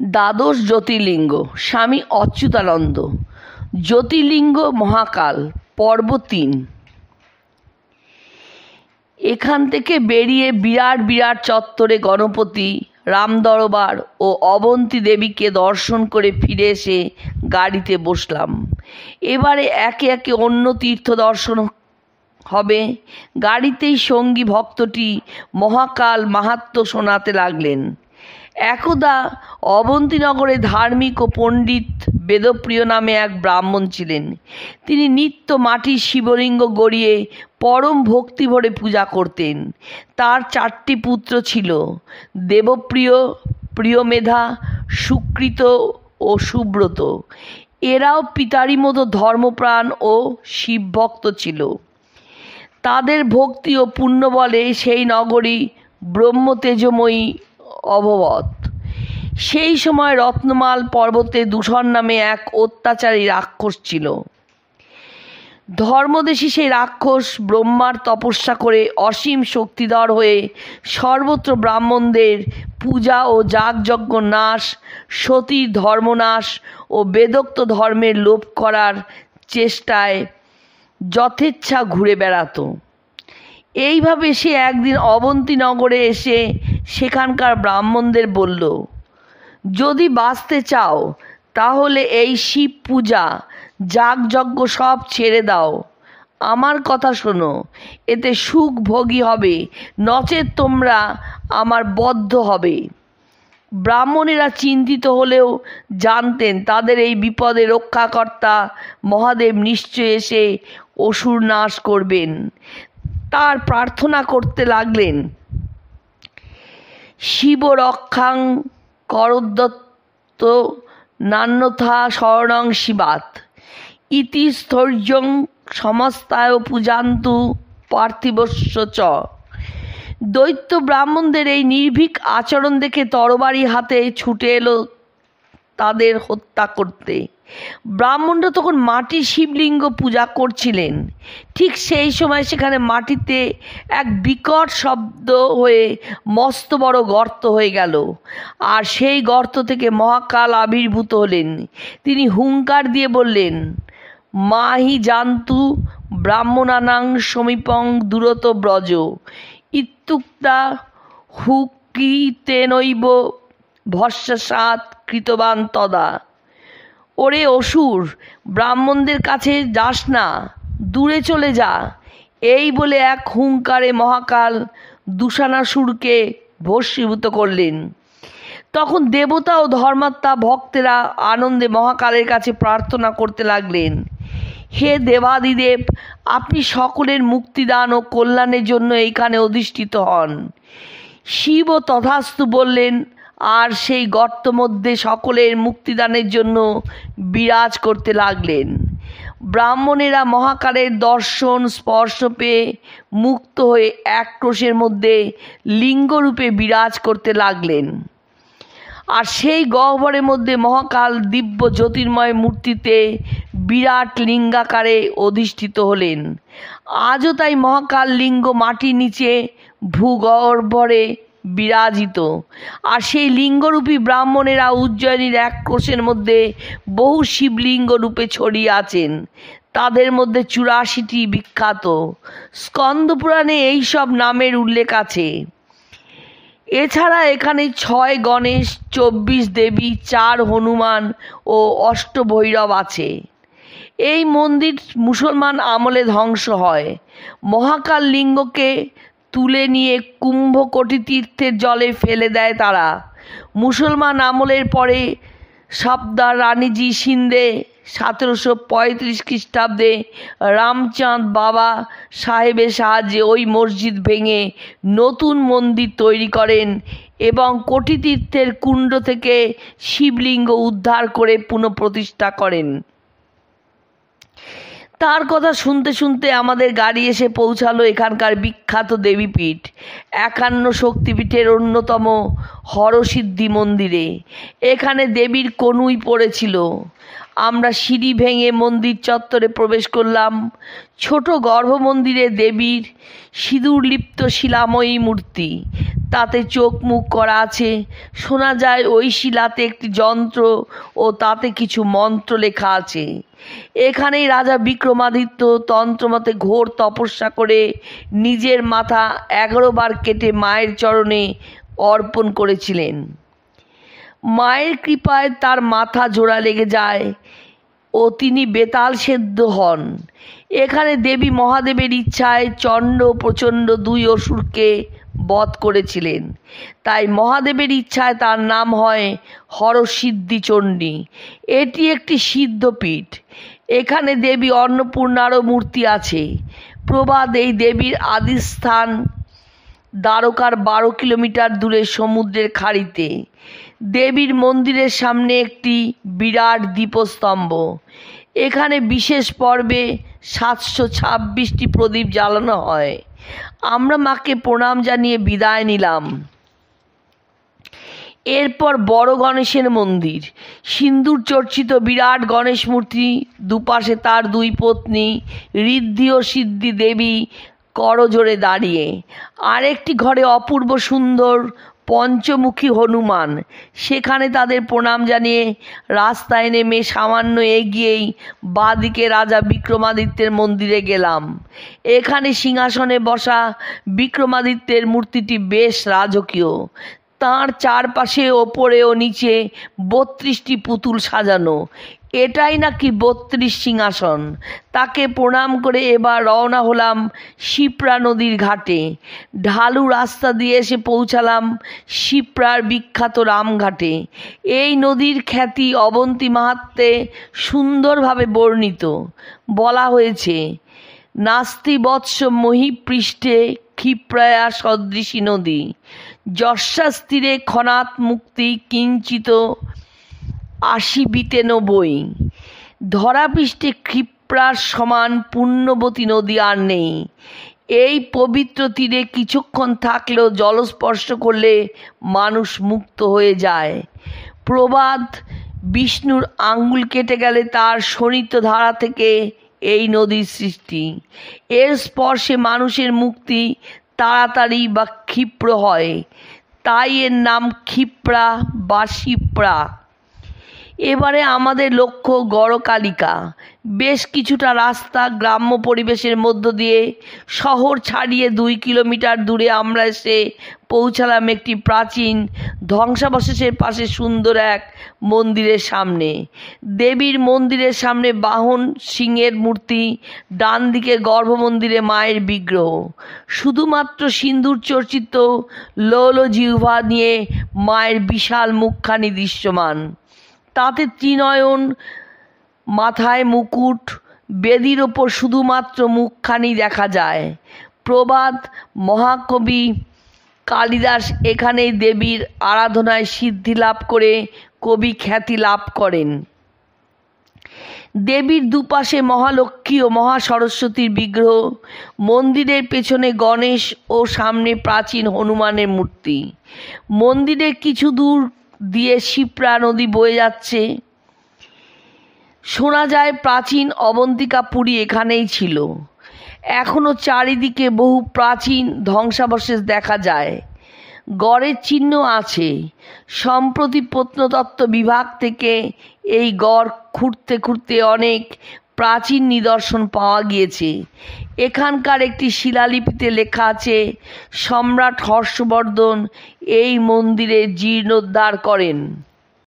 দ্বাদশ জ্যোতির্লিঙ্গ স্বামী অচ্যুতানন্দ। জ্যোতির্লিঙ্গ মহাকাল পর্ব 3। এখান থেকে বেরিয়ে বিরাট বিরাট চত্বরে গণপতি, রামদরবার ও অবন্তী দেবীকে দর্শন করে ফিরে এসে গাড়িতে বসলাম। এবারে একে একে অন্য তীর্থ দর্শন হবে। গাড়িতেই সঙ্গী ভক্তটি মহাকাল মাহাত্ম্য শোনাতে লাগলেন। একদা অবন্তীনগরে ধার্মিক ও পণ্ডিত বেদপ্রিয় নামে এক ব্রাহ্মণ ছিলেন। তিনি নিত্য মাটির শিবলিঙ্গ গড়িয়ে পরম ভক্তি ভরে পূজা করতেন। তার 4টি পুত্র ছিল, দেবপ্রিয়, প্রিয়মেধা, সুকৃত ও সুব্রত। এরাও পিতারই মতো ধর্মপ্রাণ ও শিবভক্ত ছিল। তাদের ভক্তি ও পুণ্য বলে সেই নগরী ব্রহ্মতেজময়ী অভবৎ। সেই সময় রত্নমাল পর্বতে দূষণ নামে এক অত্যাচারী রাক্ষস ছিল। ধর্মদেশী সেই রাক্ষস ব্রহ্মার তপস্যা করে অসীম শক্তিধর হয়ে সর্বত্র ব্রাহ্মণদের পূজা ও যাগযজ্ঞ নাশ, সতীর ধর্মনাশ ও বেদোক্ত ধর্মের লোপ করার চেষ্টায় যথেচ্ছা ঘুরে বেড়াতো। এইভাবে সে একদিন অবন্তীনগরে এসে সেখানকার ব্রাহ্মণদের বলল, যদি বাঁচতে চাও তাহলে এই শিব পূজা যাগযজ্ঞ সব ছেড়ে দাও। আমার কথা শোনো, এতে সুখ ভোগী হবে, নচেৎ তোমরা আমার বদ্ধ হবে। ব্রাহ্মণেরা চিন্তিত হলেও জানতেন তাদের এই বিপদে রক্ষাকর্তা মহাদেব নিশ্চয় এসে অসুর নাশ করবেন। তার প্রার্থনা করতে লাগলেন, শিব রক্ষাং করোদ্যত্ত নান্যথা শরণং শিবাত ইতি স্থৈর্যং সমস্তায় পূজান্তু পার্থিবস্য চ। দৈত্য ব্রাহ্মণদের এই নির্ভীক আচরণ দেখে তরবারি হাতে ছুটে এলো তাদের হত্যা করতে। ব্রাহ্মণরা তখন মাটির শিবলিঙ্গ পূজা করছিলেন। ঠিক সেই সময় সেখানে মাটিতে এক বিকট শব্দ হয়ে মস্ত বড় গর্ত হয়ে গেল, আর সেই গর্ত থেকে মহাকাল আবির্ভূত হলেন। তিনি হুঙ্কার দিয়ে বললেন, মাহি জান্তু ব্রাহ্মণানাং সমীপং দূরত ব্রজ ইত্যুক্তা হুকিতেনৈব ভস্মাসাৎ কৃতবান তদা। ওরে অসুর, ব্রাহ্মণদের কাছে যাস না, দূরে চলে যা। এই বলে এক হুঙ্কারে মহাকাল দূষণাসুরকে ভস্মীভূত করলেন। তখন দেবতা ও ধর্মাত্মা ভক্তেরা আনন্দে মহাকালের কাছে প্রার্থনা করতে লাগলেন, হে দেবাদিদেব, আপনি সকলের মুক্তিদান ও কল্যাণের জন্য এইখানে অধিষ্ঠিত হন। শিব তথাস্তু বললেন, আর সেই গর্ত মধ্যে সকলের মুক্তিদানের জন্য বিরাজ করতে লাগলেন। ব্রাহ্মণেরা মহাকালের দর্শন স্পর্শ পেয়ে মুক্ত হয়ে এক ক্রোশের মধ্যে লিঙ্গরূপে বিরাজ করতে লাগলেন। আর সেই গহ্বরের মধ্যে মহাকাল দিব্য জ্যোতির্ময় মূর্তিতে বিরাট লিঙ্গাকারে অধিষ্ঠিত হলেন। আজও তাই মহাকাল লিঙ্গ মাটির নিচে ভূগহ্বরে বিরাজিত। আর সেই লিঙ্গরূপী ব্রাহ্মণেরা উজ্জয়িনীর এক ক্রোশের মধ্যে বহু শিবলিঙ্গ রূপে ছড়িয়ে আছেন। তাদের মধ্যে 84টি বিখ্যাত। স্কন্দ পুরাণে এইসব নামের উল্লেখ আছে। এছাড়া এখানে 6 গণেশ, 24 দেবী, 4 হনুমান ও অষ্টভৈরব আছে। এই মন্দির মুসলমান আমলে ধ্বংস হয়। মহাকাল লিঙ্গকে তুলে নিয়ে কুম্ভকোটি তীর্থের জলে ফেলে দেয় তারা। মুসলমান আমলের পরে সফদার রানীজি সিন্ধে 1735 খ্রিস্টাব্দে রামচাঁদ বাবা সাহেবের সাহায্যে ওই মসজিদ ভেঙে নতুন মন্দির তৈরি করেন এবং কোটি তীর্থের কুণ্ড থেকে শিবলিঙ্গ উদ্ধার করে পুনঃপ্রতিষ্ঠা করেন। তার কথা শুনতে শুনতে আমাদের গাড়ি এসে পৌঁছালো এখানকার বিখ্যাত দেবীপীঠ 51 শক্তিপীঠের অন্যতম হরসিদ্ধি মন্দিরে। এখানে দেবীর কনুই পড়েছিল। আমরা সিঁড়ি ভেঙে মন্দির চত্বরে প্রবেশ করলাম। ছোট গর্ভমন্দিরে দেবীর সিঁদুরলিপ্ত শিলাময়ী মূর্তি, তাতে চোখ মুখ করা আছে। শোনা যায় ওই শিলাতে একটি যন্ত্র ও তাতে কিছু মন্ত্র লেখা আছে। এখানেই রাজা বিক্রমাদিত্য তন্ত্রমতে ঘোর তপস্যা করে নিজের মাথা 11 বার কেটে মায়ের চরণে অর্পণ করেছিলেন। মায়ের কৃপায় তার মাথা জোড়া লেগে যায় ও তিনি বেতাল সেদ্ধ হন। এখানে দেবী মহাদেবের ইচ্ছায় চণ্ড প্রচণ্ড 2 অসুরকে বধ করেছিলেন, তাই মহাদেবের ইচ্ছায় তার নাম হয় হরসিদ্ধি চণ্ডী। এটি একটি সিদ্ধপীঠ। এখানে দেবী অন্নপূর্ণারও মূর্তি আছে। প্রবাদ এই দেবীর আদিস্থান দ্বারকার 12 কিলোমিটার দূরে সমুদ্রের খাড়িতে। দেবীর মন্দিরের সামনে একটি বিরাট দীপস্তম্ভ। এখানে বিশেষ পর্বে 726টি প্রদীপ জ্বালানো হয়। আমরা মাকে প্রণাম জানিয়ে বিদায় নিলাম। এরপর বড় গণেশের মন্দির। সিন্দুর চর্চিত বিরাট গণেশ মূর্তি, দুপাশে তার 2 পত্নী ঋদ্ধি ও সিদ্ধি দেবী করজোড়ে দাঁড়িয়ে। আরেকটি ঘরে অপূর্ব সুন্দর পঞ্চমুখী হনুমান। সেখানে তাদের প্রণাম জানিয়ে রাস্তায় নেমে সামান্য এগিয়েই বাঁদিকে রাজা বিক্রমাদিত্যের মন্দিরে গেলাম। এখানে সিংহাসনে বসা বিক্রমাদিত্যের মূর্তিটি বেশ রাজকীয়। তাঁর চারপাশে ওপরে ও নিচে 32টি পুতুল সাজানো। এটাই নাকি 32 সিংহাসন। তাকে প্রণাম করে এবার রওনা হলাম শিপ্রা নদীর ঘাটে। ঢালু রাস্তা দিয়ে এসে পৌঁছালাম শিপ্রার বিখ্যাত রামঘাটে। এই নদীর খ্যাতি অবন্তী মাহাত্ম্যে সুন্দরভাবে বর্ণিত। বলা হয়েছে, নাস্তি বৎস মহীপৃষ্ঠে ক্ষিপ্রায়া সদৃশী নদী, যস্যাস্তীরে ক্ষণাৎ মুক্তি কিঞ্চিত আসিবিতে বই। ধরাপৃষ্ঠে ক্ষিপ্রার সমান পুণ্যবতী নদী আর নেই। এই পবিত্র তীরে কিছুক্ষণ থাকলেও জলস্পর্শ করলে মানুষ মুক্ত হয়ে যায়। প্রবাদ, বিষ্ণুর আঙ্গুল কেটে গেলে তার শোণিত ধারা থেকে এই নদীর সৃষ্টি। এর স্পর্শে মানুষের মুক্তি তাড়াতাড়ি বা ক্ষিপ্র হয়, তাই এর নাম ক্ষিপ্রা বা শিপ্রা। এবারে আমাদের লক্ষ্য গড়কালিকা। বেশ কিছুটা রাস্তা গ্রাম্য পরিবেশের মধ্য দিয়ে শহর ছাড়িয়ে 2 কিলোমিটার দূরে আমরা এসে পৌঁছালাম একটি প্রাচীন ধ্বংসাবশেষের পাশে সুন্দর এক মন্দিরের সামনে। দেবীর মন্দিরের সামনে বাহন সিংহের মূর্তি, ডান দিকে গর্ভমন্দিরে মায়ের বিগ্রহ। শুধুমাত্র সিন্দুর চর্চিত লোল জিহ্বা নিয়ে মায়ের বিশাল মুখখানি দৃশ্যমান। তাতে ত্রিনয়ন, মাথায় মুকুট, বেদির ওপর শুধুমাত্র মুখখানি দেখা যায়। প্রবাদ, মহাকবি কালিদাস এখানেই দেবীর আরাধনায় সিদ্ধি লাভ করে কবি খ্যাতি লাভ করেন। দেবীর দুপাশে মহালক্ষ্মী ও মহাসরস্বতীর বিগ্রহ, মন্দিরের পেছনে গণেশ ও সামনে প্রাচীন হনুমানের মূর্তি। মন্দিরের কিছু দূর দিয়ে শিপ্রা নদী বয়ে যাচ্ছে। শোনা যায় প্রাচীন অবন্তিকাপুরী এখানেই ছিল। এখনও চারিদিকে বহু প্রাচীন ধ্বংসাবশেষ দেখা যায়। গড়ের চিহ্ন আছে। সম্প্রতি প্রত্নতত্ত্ব বিভাগ থেকে এই গড় খুঁড়তে খুঁড়তে অনেক প্রাচীন নিদর্শন পাওয়া গিয়েছে। এখানকার একটি শিলালিপিতে লেখা আছে, সম্রাট হর্ষবর্ধন এই মন্দিরের জীর্ণোদ্ধার করেন।